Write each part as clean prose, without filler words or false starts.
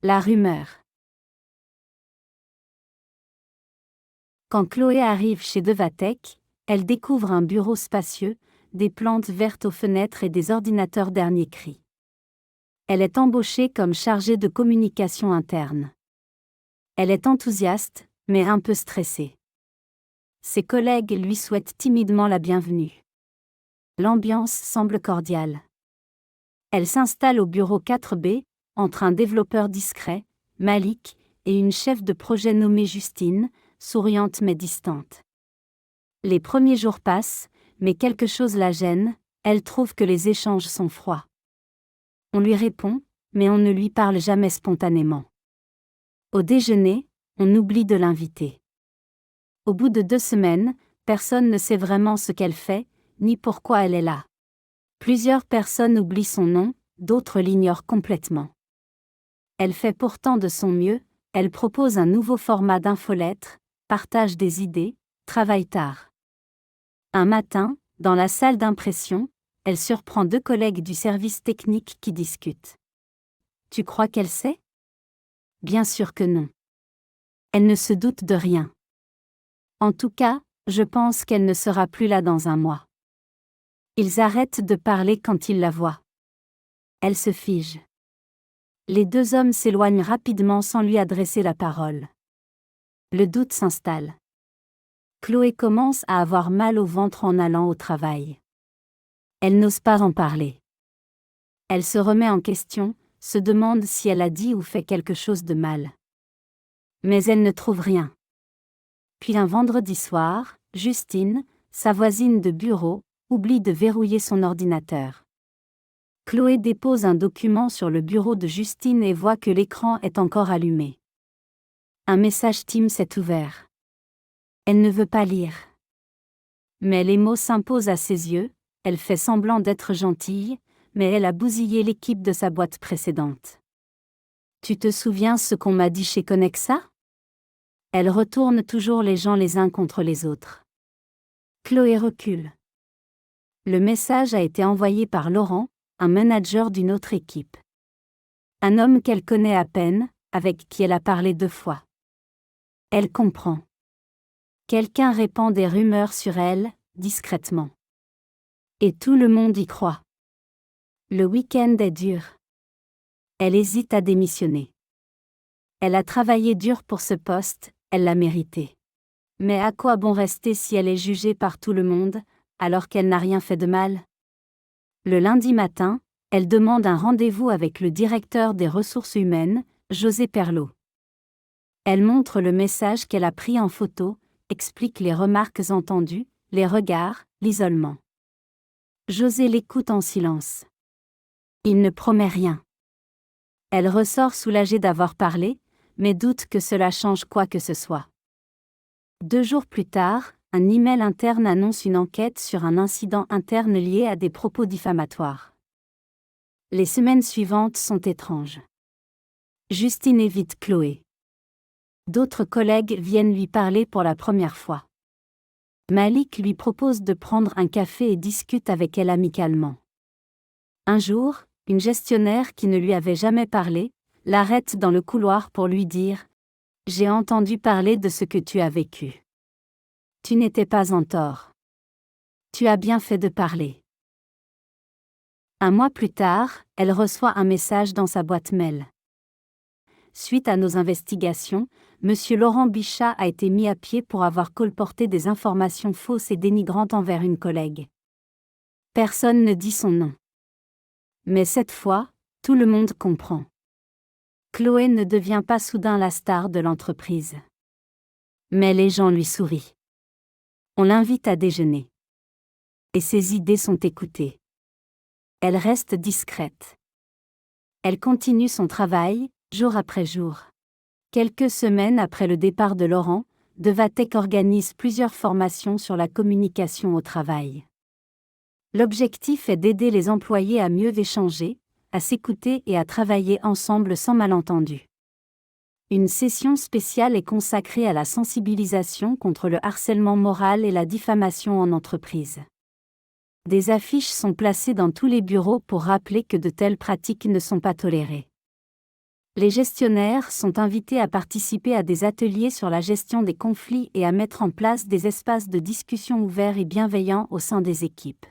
La rumeur. Quand Chloé arrive chez Devatech, elle découvre un bureau spacieux, des plantes vertes aux fenêtres et des ordinateurs dernier cri. Elle est embauchée comme chargée de communication interne. Elle est enthousiaste, mais un peu stressée. Ses collègues lui souhaitent timidement la bienvenue. L'ambiance semble cordiale. Elle s'installe au bureau 4B, entre un développeur discret, Malik, et une chef de projet nommée Justine, souriante mais distante. Les premiers jours passent, mais quelque chose la gêne, elle trouve que les échanges sont froids. On lui répond, mais on ne lui parle jamais spontanément. Au déjeuner, on oublie de l'inviter. Au bout de 2 semaines, personne ne sait vraiment ce qu'elle fait, ni pourquoi elle est là. Plusieurs personnes oublient son nom, d'autres l'ignorent complètement. Elle fait pourtant de son mieux, elle propose un nouveau format d'infolettre, partage des idées, travaille tard. Un matin, dans la salle d'impression, elle surprend 2 collègues du service technique qui discutent. Tu crois qu'elle sait ? Bien sûr que non. Elle ne se doute de rien. En tout cas, je pense qu'elle ne sera plus là dans un mois. Ils arrêtent de parler quand ils la voient. Elle se fige. Les 2 hommes s'éloignent rapidement sans lui adresser la parole. Le doute s'installe. Chloé commence à avoir mal au ventre en allant au travail. Elle n'ose pas en parler. Elle se remet en question, se demande si elle a dit ou fait quelque chose de mal. Mais elle ne trouve rien. Puis un vendredi soir, Justine, sa voisine de bureau, oublie de verrouiller son ordinateur. Chloé dépose un document sur le bureau de Justine et voit que l'écran est encore allumé. Un message Teams est ouvert. Elle ne veut pas lire. Mais les mots s'imposent à ses yeux, elle fait semblant d'être gentille, mais elle a bousillé l'équipe de sa boîte précédente. Tu te souviens ce qu'on m'a dit chez Connexa ? Elle retourne toujours les gens les uns contre les autres. Chloé recule. Le message a été envoyé par Laurent, un manager d'une autre équipe. Un homme qu'elle connaît à peine, avec qui elle a parlé 2 fois. Elle comprend. Quelqu'un répand des rumeurs sur elle, discrètement. Et tout le monde y croit. Le week-end est dur. Elle hésite à démissionner. Elle a travaillé dur pour ce poste, elle l'a mérité. Mais à quoi bon rester si elle est jugée par tout le monde, alors qu'elle n'a rien fait de mal ? Le lundi matin, elle demande un rendez-vous avec le directeur des ressources humaines, José Perlot. Elle montre le message qu'elle a pris en photo, explique les remarques entendues, les regards, l'isolement. José l'écoute en silence. Il ne promet rien. Elle ressort soulagée d'avoir parlé, mais doute que cela change quoi que ce soit. 2 jours plus tard, un email interne annonce une enquête sur un incident interne lié à des propos diffamatoires. Les semaines suivantes sont étranges. Justine évite Chloé. D'autres collègues viennent lui parler pour la première fois. Malik lui propose de prendre un café et discute avec elle amicalement. Un jour, une gestionnaire qui ne lui avait jamais parlé, l'arrête dans le couloir pour lui dire « J'ai entendu parler de ce que tu as vécu. Tu n'étais pas en tort. Tu as bien fait de parler. » Un mois plus tard, elle reçoit un message dans sa boîte mail. Suite à nos investigations, M. Laurent Bichat a été mis à pied pour avoir colporté des informations fausses et dénigrantes envers une collègue. Personne ne dit son nom. Mais cette fois, tout le monde comprend. Chloé ne devient pas soudain la star de l'entreprise. Mais les gens lui sourient. On l'invite à déjeuner. Et ses idées sont écoutées. Elle reste discrète. Elle continue son travail, jour après jour. Quelques semaines après le départ de Laurent, Devatech organise plusieurs formations sur la communication au travail. L'objectif est d'aider les employés à mieux échanger, à s'écouter et à travailler ensemble sans malentendu. Une session spéciale est consacrée à la sensibilisation contre le harcèlement moral et la diffamation en entreprise. Des affiches sont placées dans tous les bureaux pour rappeler que de telles pratiques ne sont pas tolérées. Les gestionnaires sont invités à participer à des ateliers sur la gestion des conflits et à mettre en place des espaces de discussion ouverts et bienveillants au sein des équipes.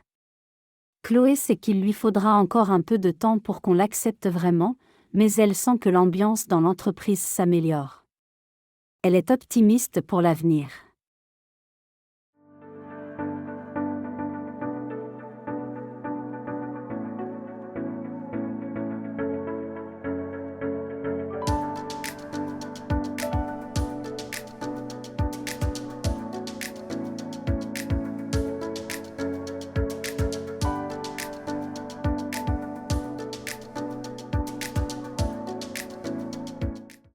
Chloé sait qu'il lui faudra encore un peu de temps pour qu'on l'accepte vraiment, mais elle sent que l'ambiance dans l'entreprise s'améliore. Elle est optimiste pour l'avenir.